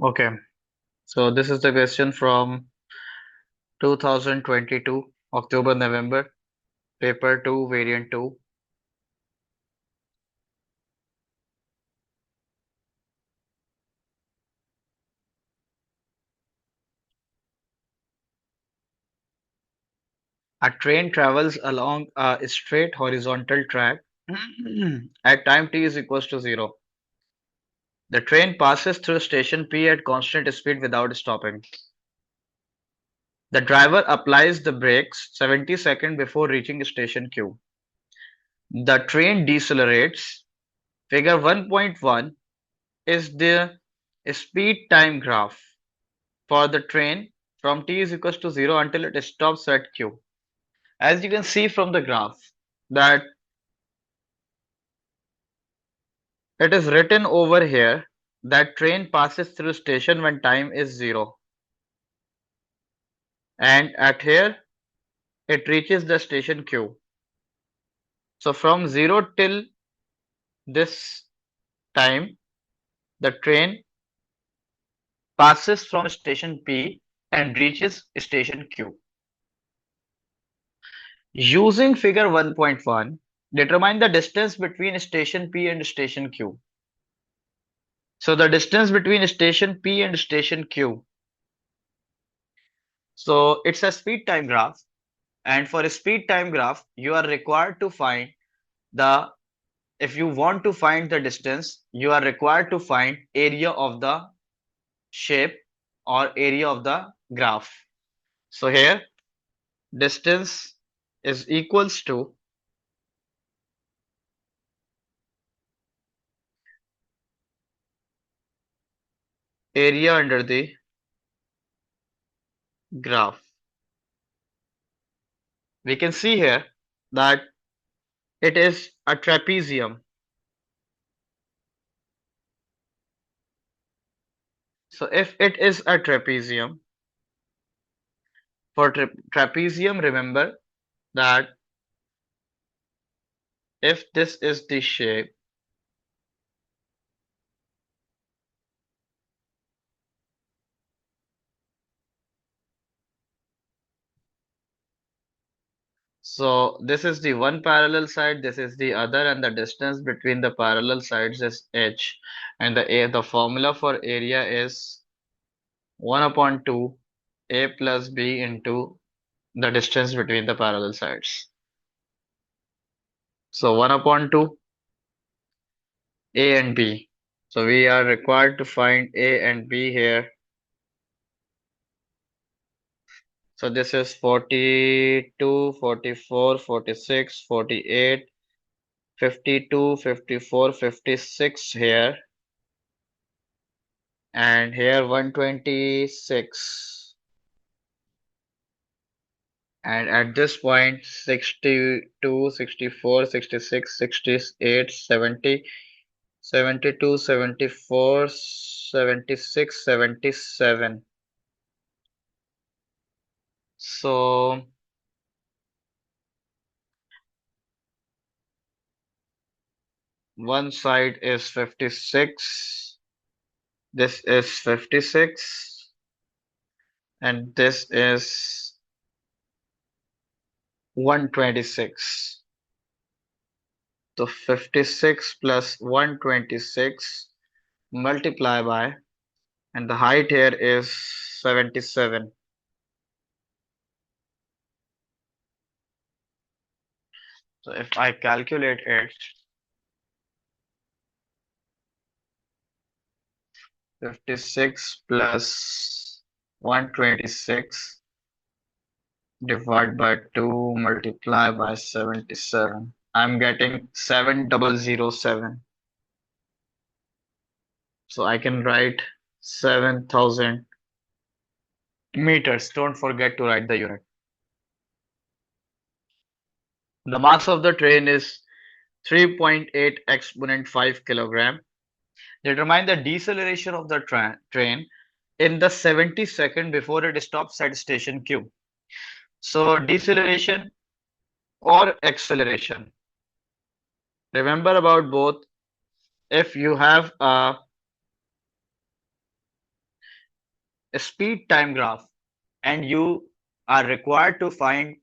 Okay, so this is the question from 2022, October, November, paper 2, variant 2. A train travels along a straight horizontal track at time t is equals to 0. The train passes through station P at constant speed without stopping. The driver applies the brakes 70 seconds before reaching station Q. The train decelerates. Figure 1.1 is the speed time graph for the train from t is equals to 0 until it stops at Q. As you can see from the graph that it is written over here that train passes through station when time is 0, and at here it reaches the station Q. So from 0 till this time the train passes from station P and reaches station Q. Using figure 1.1, determine the distance between station P and station Q. So the distance between station P and station Q. So it's a speed time graph, and for a speed time graph, you are required to find the if you want to find the distance, you are required to find area of the shape or area of the graph. So here distance is equals to area under the graph. We can see here that it is a trapezium. So if it is a trapezium, for trapezium, remember that if this is the shape, so this is the one parallel side, this is the other, and the distance between the parallel sides is h, and the formula for area is 1 upon 2 a plus b into the distance between the parallel sides. So 1 upon 2 a and b. So we are required to find a and b here. So this is 42, 44, 46, 48, 52, 54, 56 here, and here 126. And at this point 62, 64, 66, 68, 70, 72, 74, 76, 77. So one side is 56, this is 56, and this is 126. So 56 plus 126 multiply by, and the height here is 77. So if I calculate it, 56 plus 126 divided by 2 multiply by 77. I'm getting 7007. So I can write 7000 meters. Don't forget to write the unit. The mass of the train is 3.8 exponent 5 kilogram. Determine the deceleration of the train in the 70 second before it stops at station Q. So deceleration or acceleration. Remember about both. If you have a a speed time graph and you are required to find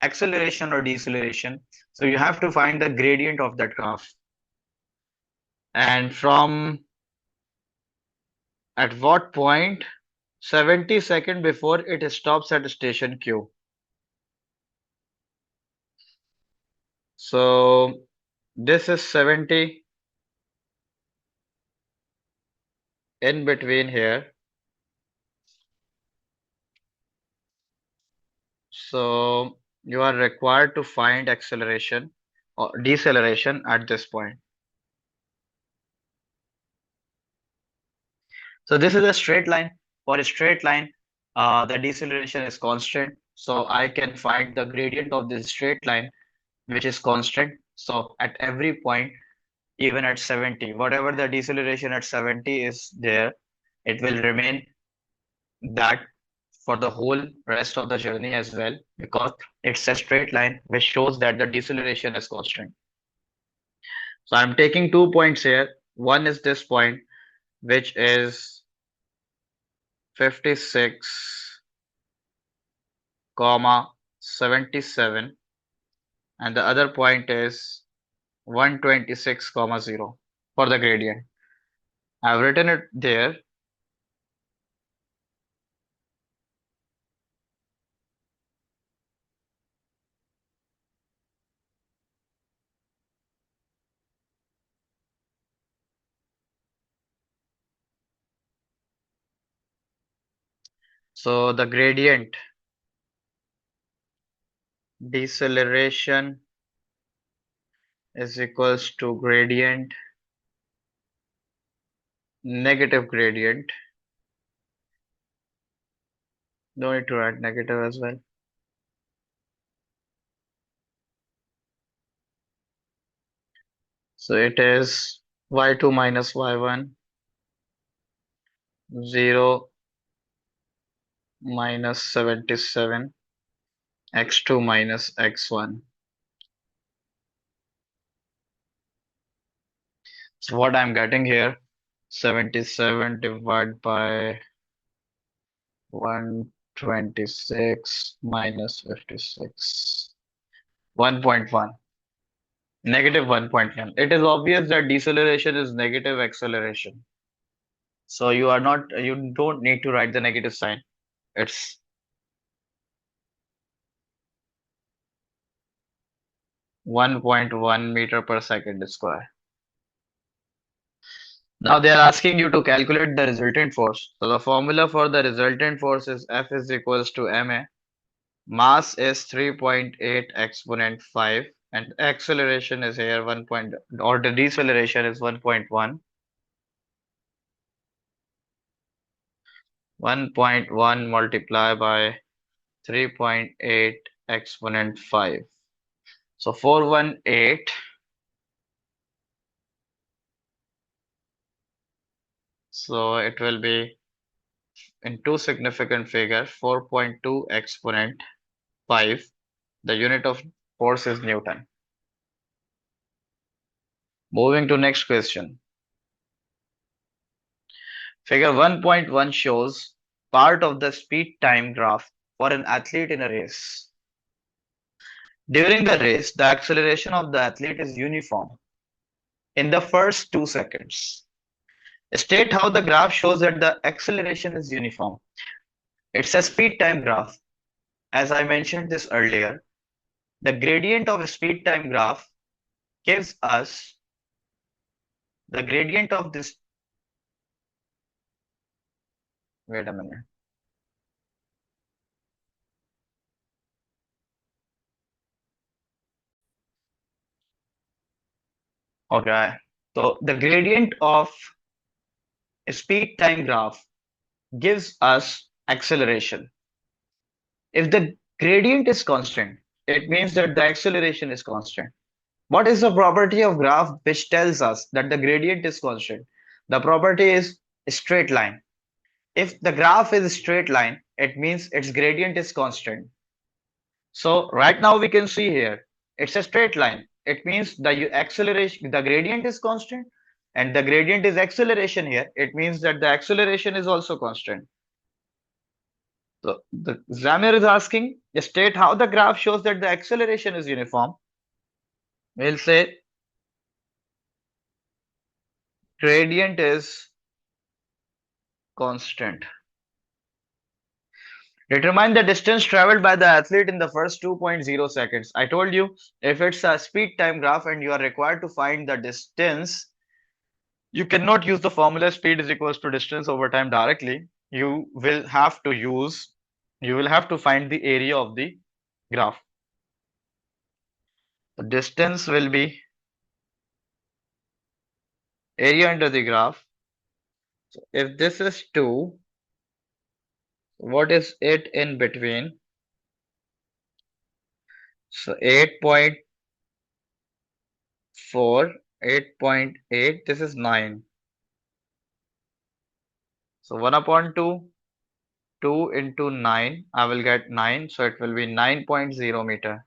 acceleration or deceleration. So you have to find the gradient of that graph. And from at what point 70 seconds before it stops at station Q. So this is 70 in between here. So you are required to find acceleration or deceleration at this point. So this is a straight line. For a straight line, the deceleration is constant. So I can find the gradient of this straight line, which is constant. So at every point, even at 70, whatever the deceleration at 70 is there, it will remain that for the whole rest of the journey as well, because it's a straight line which shows that the deceleration is constant. So I'm taking 2 points here. One is this point, which is 56, comma 77, and the other point is 126, comma 0 for the gradient. I've written it there. So the gradient deceleration is equals to gradient negative gradient. No need to write negative as well. So it is y2 minus y1, 0 minus 77, x2 minus x1. So what I'm getting here, 77 divided by 126 minus 56, 1.1, negative 1.1. It is obvious that deceleration is negative acceleration. So you don't need to write the negative sign. It's 1.1 meter per second square. Now they are asking you to calculate the resultant force. So the formula for the resultant force is F is equals to ma. Mass is 3.8 exponent 5 and acceleration is here 1 point, or the deceleration is 1.1. 1.1 multiplied by 3.8 exponent 5. So 418. So it will be in two significant figure 4.2 exponent 5. The unit of force is Newton. Moving to next question. Figure 1.1 shows part of the speed time graph for an athlete in a race. During the race, the acceleration of the athlete is uniform in the first 2 seconds. State how the graph shows that the acceleration is uniform. It's a speed time graph. As I mentioned this earlier, the gradient of a speed time graph gives us the gradient of this. Wait a minute. Okay. So the gradient of a speed time graph gives us acceleration. If the gradient is constant, it means that the acceleration is constant. What is the property of graph which tells us that the gradient is constant? The property is a straight line. If the graph is a straight line, it means its gradient is constant. So right now we can see here, it's a straight line. It means the acceleration, the gradient is constant, and the gradient is acceleration here. It means that the acceleration is also constant. So the examiner is asking, state how the graph shows that the acceleration is uniform. We'll say gradient is constant. Determine the distance traveled by the athlete in the first 2.0 seconds. I told you if it's a speed time graph and you are required to find the distance, you cannot use the formula speed is equals to distance over time directly. You will have to find the area of the graph. The distance will be area under the graph. So if this is 2, what is it in between? So 8.4, 8.8, this is 9. So 1 upon 2, 2 into 9, I will get 9. So it will be 9.0 meter.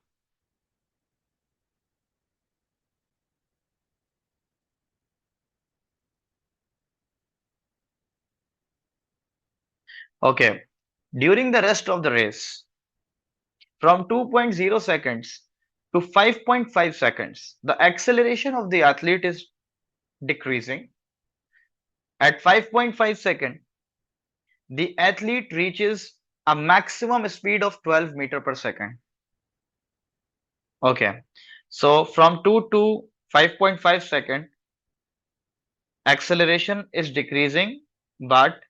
Okay. During the rest of the race, from 2.0 seconds to 5.5 seconds, the acceleration of the athlete is decreasing. At 5.5 seconds, the athlete reaches a maximum speed of 12 meter per second. Okay. So from 2 to 5.5 second, acceleration is decreasing, but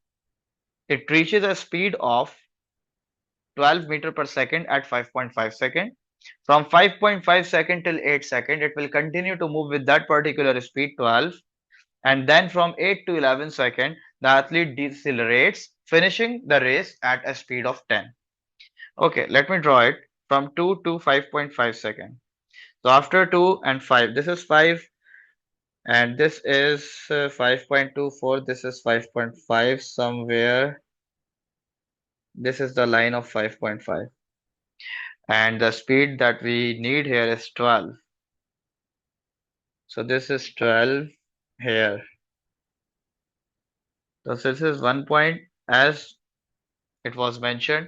it reaches a speed of 12 meter per second at 5.5 second. From 5.5 second till 8 second, it will continue to move with that particular speed 12. And then from 8 to 11 second, the athlete decelerates, finishing the race at a speed of 10. Okay, let me draw it from 2 to 5.5 second. So after 2 and 5, this is 5 and this is 5.24, this is 5.5 somewhere. This is the line of 5.5 and the speed that we need here is 12. So this is 12 here. So this is 1 point as it was mentioned.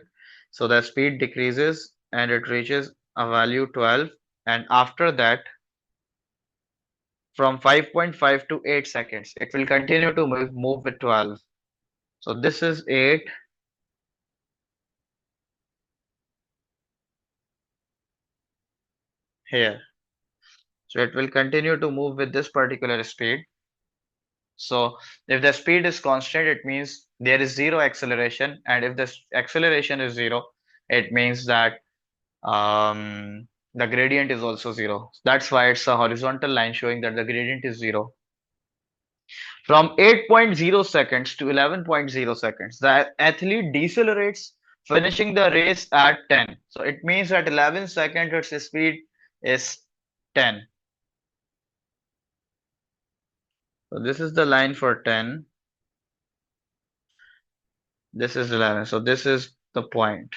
So the speed decreases and it reaches a value 12 and after that from 5.5 to 8 seconds it will continue to move with 12. So this is 8 here. So it will continue to move with this particular speed. So if the speed is constant, it means there is zero acceleration, and if the acceleration is zero, it means that the gradient is also zero. That's why it's a horizontal line showing that the gradient is zero. From 8.0 seconds to 11.0 seconds, the athlete decelerates, finishing the race at 10. So it means at 11 seconds, its speed is 10. So this is the line for 10. This is 11. So this is the point.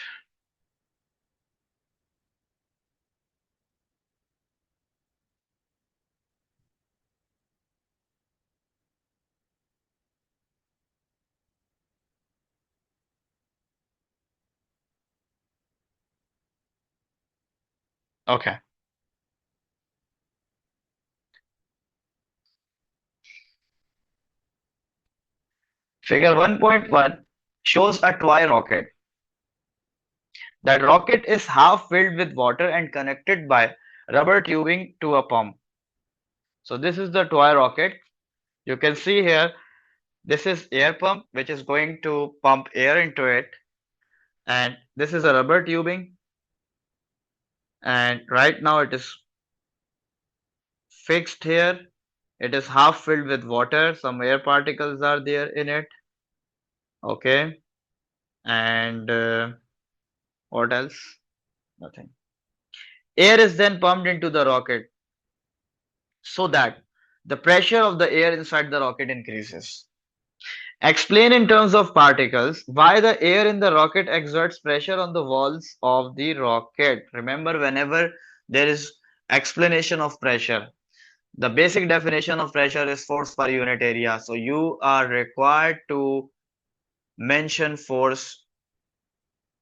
Okay. Figure 1.1 shows a toy rocket. That rocket is half filled with water and connected by rubber tubing to a pump. So this is the toy rocket. You can see here, this is air pump which is going to pump air into it. And this is a rubber tubing. And right now it is fixed here. It is half filled with water. Some air particles are there in it. Okay. And what else? Nothing. Air is then pumped into the rocket so that the pressure of the air inside the rocket increases. Explain in terms of particles why the air in the rocket exerts pressure on the walls of the rocket. Remember, whenever there is explanation of pressure, the basic definition of pressure is force per unit area. So you are required to mention force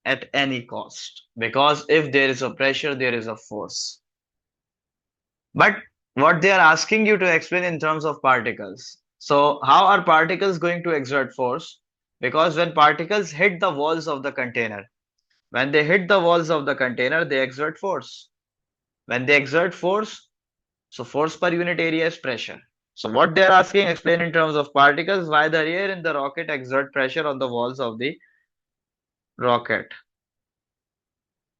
at any cost. Because if there is a pressure, there is a force. But what they are asking you to explain in terms of particles. So, how are particles going to exert force? Because when particles hit the walls of the container, when they hit the walls of the container, they exert force. When they exert force, so force per unit area is pressure. So, what they are asking, explain in terms of particles, why the air in the rocket exert pressure on the walls of the rocket.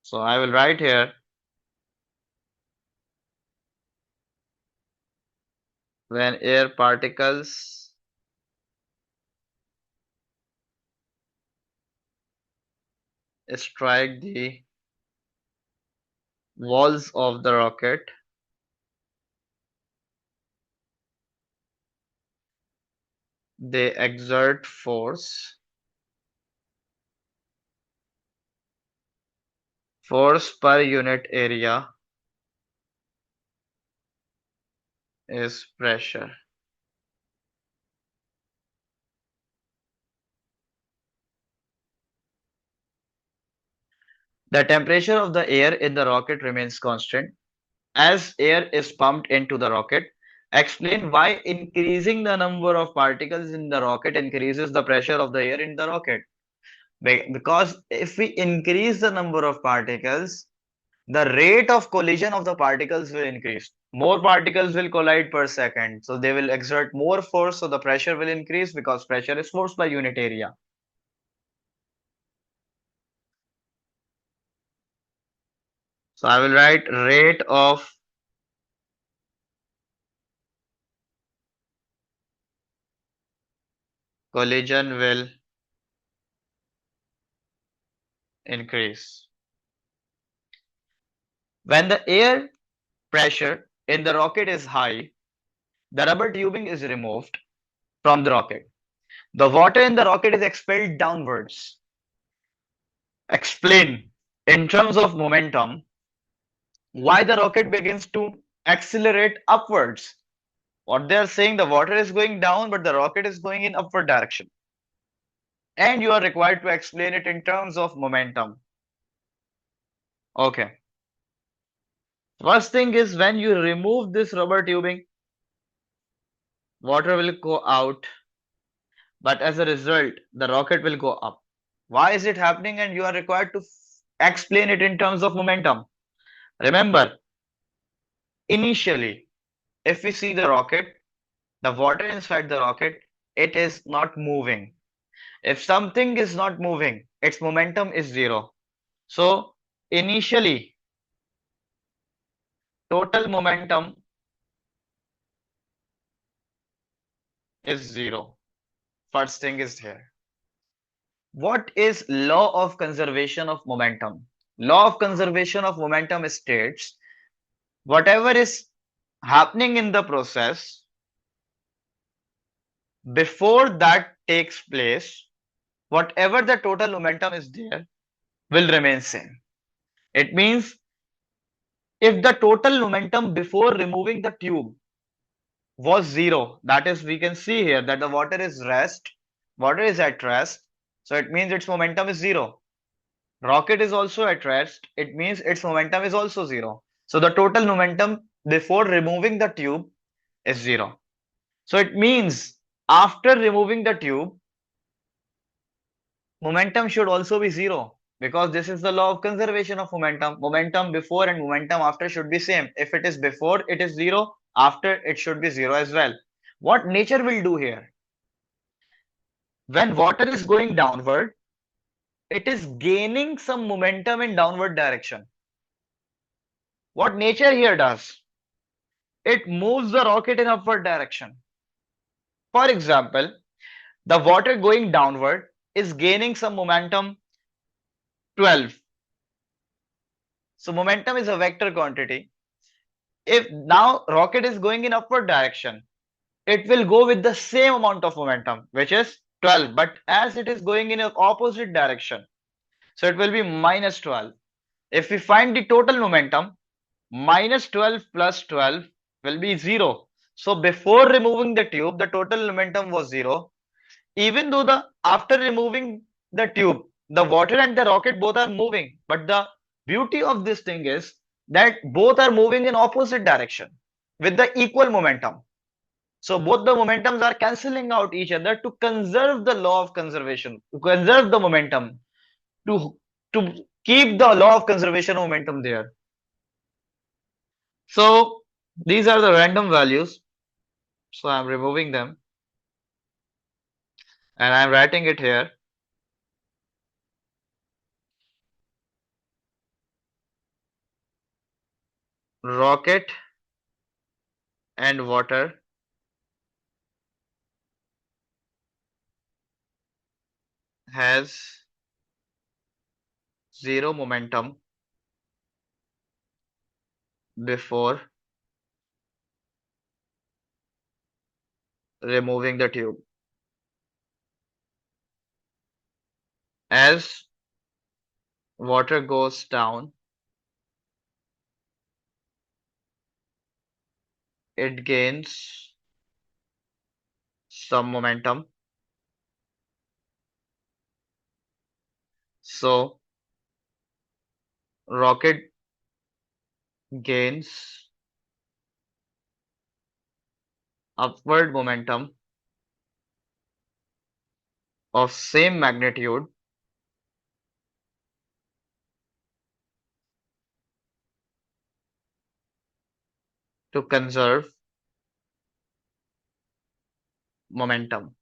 So, I will write here when air particles strike the walls of the rocket, they exert force. Force per unit area is pressure. The temperature of the air in the rocket remains constant as air is pumped into the rocket. Explain why increasing the number of particles in the rocket increases the pressure of the air in the rocket. Because if we increase the number of particles, the rate of collision of the particles will increase. More particles will collide per second, so they will exert more force, so the pressure will increase because pressure is force per unit area. So I will write rate of collision will increase. When the air pressure in the rocket is high, the rubber tubing is removed from the rocket. The water in the rocket is expelled downwards. Explain in terms of momentum why the rocket begins to accelerate upwards. What they are saying, the water is going down, but the rocket is going in upward direction. And you are required to explain it in terms of momentum. Okay. First thing is when you remove this rubber tubing, water will go out, but as a result, the rocket will go up. Why is it happening? And you are required to explain it in terms of momentum. Remember, initially, if we see the rocket, the water inside the rocket, it is not moving. If something is not moving, its momentum is zero. So, initially, total momentum is zero. First thing is here. What is law of conservation of momentum? Law of conservation of momentum states whatever is happening in the process before that takes place, whatever the total momentum is there will remain same. It means if the total momentum before removing the tube was zero, that is we can see here that the water is at rest, so it means its momentum is zero. Rocket is also at rest, it means its momentum is also zero. So the total momentum before removing the tube is zero. So it means after removing the tube, momentum should also be zero because this is the law of conservation of momentum. Momentum before and momentum after should be same. If it is before, it is zero. After, it should be zero as well. What nature will do here? When water is going downward, it is gaining some momentum in downward direction. What nature here does? It moves the rocket in upward direction. For example, the water going downward is gaining some momentum 12. So momentum is a vector quantity. If now rocket is going in upward direction, it will go with the same amount of momentum, which is 12. But as it is going in an opposite direction, so it will be minus 12. If we find the total momentum, minus 12 plus 12 will be 0. So before removing the tube, the total momentum was 0. Even though the after removing the tube, The water and the rocket both are moving, but the beauty of this thing is that both are moving in opposite direction with the equal momentum. So both the momentums are cancelling out each other to conserve the law of conservation, to conserve the momentum, to keep the law of conservation momentum there. So these are the random values. So I'm removing them and I'm writing it here. Rocket and water has zero momentum before removing the tube. As water goes down, it gains some momentum. So rocket gains upward momentum of same magnitude to conserve momentum.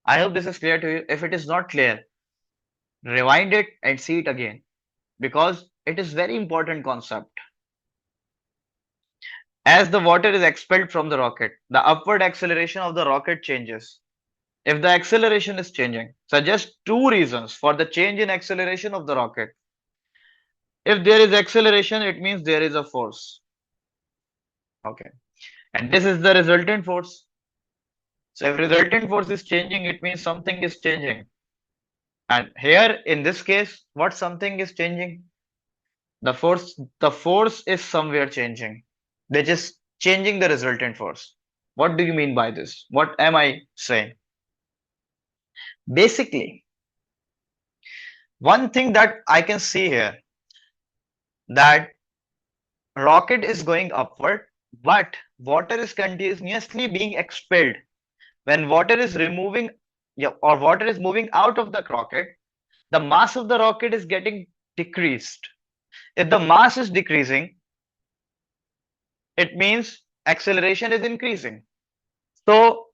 I hope this is clear to you. If it is not clear, rewind it and see it again because it is very important concept. As the water is expelled from the rocket, the upward acceleration of the rocket changes. If the acceleration is changing, suggest two reasons for the change in acceleration of the rocket. If there is acceleration, it means there is a force. Okay. And this is the resultant force. So if resultant force is changing, it means something is changing. And here in this case, what something is changing? The force is somewhere changing. They're just changing the resultant force. What do you mean by this? What am I saying? Basically, one thing that I can see here that rocket is going upward, but water is continuously being expelled. When water is removing, yeah, or water is moving out of the rocket, the mass of the rocket is getting decreased. If the mass is decreasing, it means acceleration is increasing. So,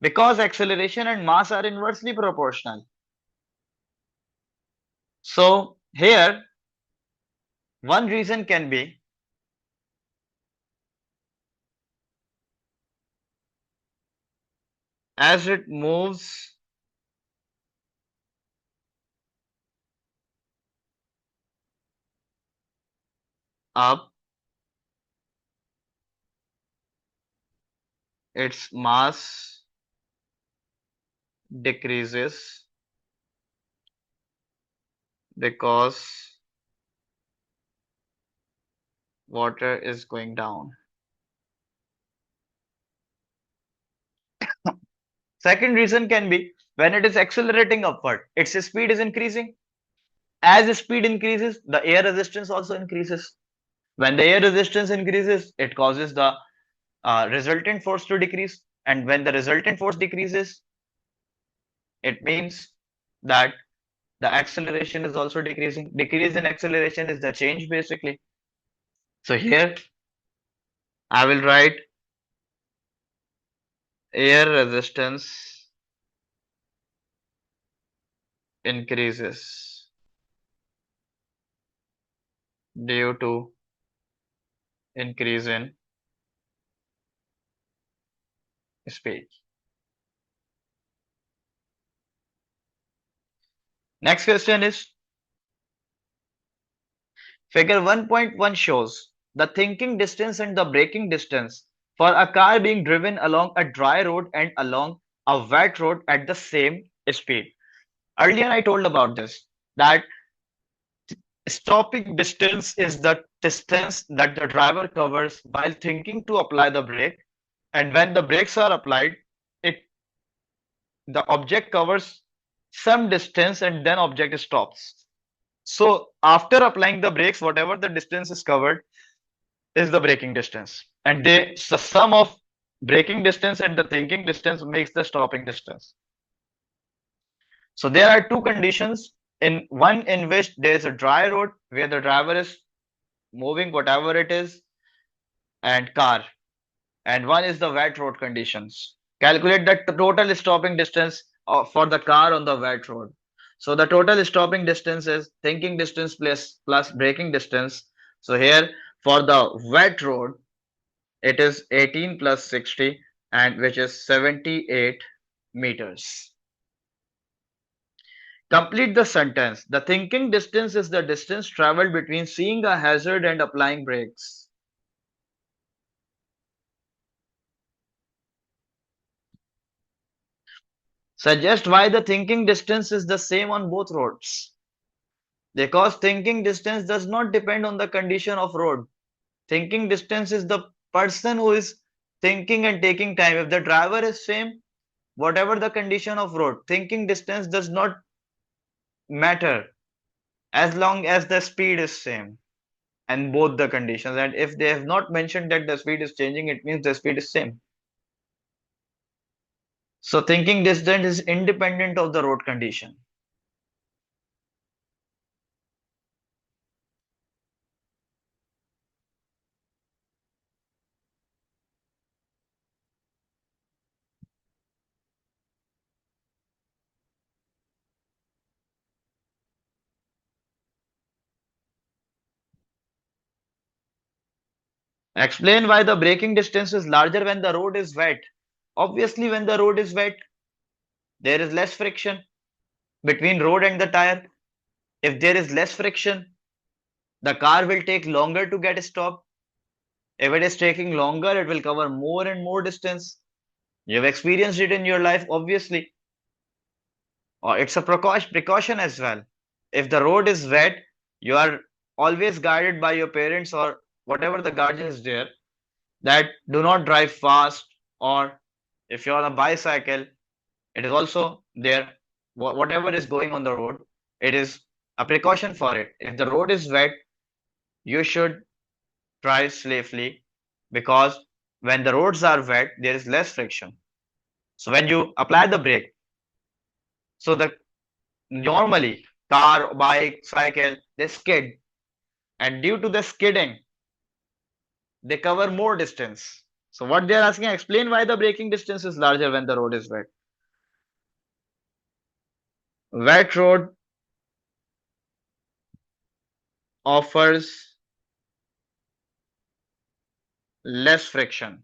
because acceleration and mass are inversely proportional, so here one reason can be as it moves up, its mass decreases because water is going down. Second reason can be when it is accelerating upward, its speed is increasing. As the speed increases, the air resistance also increases. When the air resistance increases, it causes the resultant force to decrease. And when the resultant force decreases, it means that the acceleration is also decreasing. Decrease in acceleration is the change basically. So here I will write air resistance increases due to increase in speed. Next question is figure 1.1 shows the thinking distance and the braking distance for a car being driven along a dry road and along a wet road at the same speed. Earlier I told about this that stopping distance is the distance that the driver covers while thinking to apply the brake, and when the brakes are applied, it the object covers some distance and then object stops. So after applying the brakes, whatever the distance is covered is the braking distance. And the sum of braking distance and the thinking distance makes the stopping distance. So there are two conditions, in one in which there is a dry road where the driver is moving whatever it is and car, and one is the wet road conditions. Calculate the total stopping distance for the car on the wet road. So the total stopping distance is thinking distance plus braking distance. So here for the wet road it is 18 plus 60, and which is 78 meters. Complete the sentence. The thinking distance is the distance traveled between seeing a hazard and applying brakes. Suggest why the thinking distance is the same on both roads. Because thinking distance does not depend on the condition of road. Thinking distance is the person who is thinking and taking time. If the driver is same, whatever the condition of road, thinking distance does not matter as long as the speed is same and both the conditions. And if they have not mentioned that the speed is changing, it means the speed is same. So thinking distance is independent of the road condition. Explain why the braking distance is larger when the road is wet. Obviously, when the road is wet, there is less friction between road and the tire. If there is less friction, the car will take longer to get stopped. If it is taking longer, it will cover more and more distance. You've experienced it in your life, obviously. Or it's a precaution as well. If the road is wet, you are always guided by your parents or whatever the guardian is there, that do not drive fast, or if you're on a bicycle, it is also there. Whatever is going on the road, it is a precaution for it. If the road is wet, you should drive safely, because when the roads are wet, there is less friction. So when you apply the brake, so the normally car, bike, cycle, they skid, and due to the skidding, they cover more distance. So what they are asking, explain why the braking distance is larger when the road is wet. Wet road offers less friction,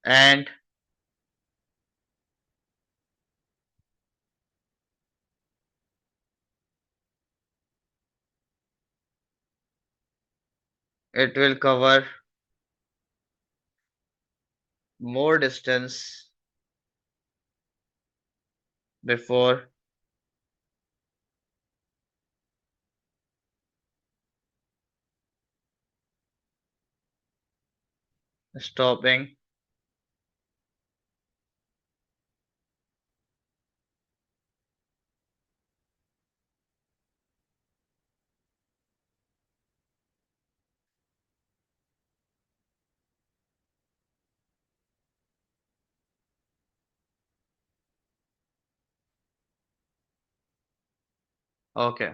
and it will cover more distance before stopping. Okay.